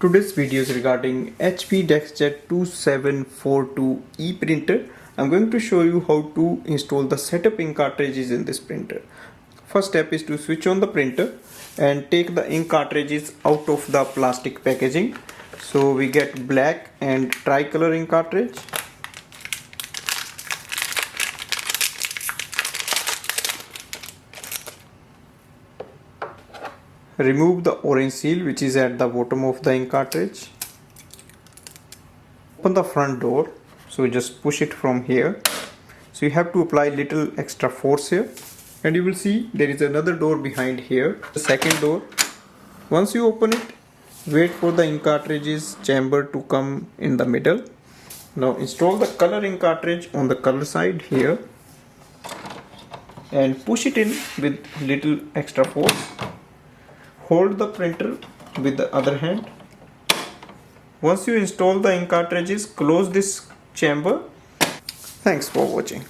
Today's video is regarding HP DeskJet 2742E printer. I'm going to show you how to install the setup ink cartridges in this printer. First step is to switch on the printer and take the ink cartridges out of the plastic packaging. So we get black and tricolor ink cartridge. Remove the orange seal which is at the bottom of the ink cartridge. Open the front door, so just push it from here. So you have to apply little extra force here, and you will see there is another door behind here, the second door. Once you open it, wait for the ink cartridges chamber to come in the middle. Now install the color ink cartridge on the color side here and push it in with little extra force. Hold the printer with the other hand. Once you install the ink cartridges, close this chamber. Thanks for watching.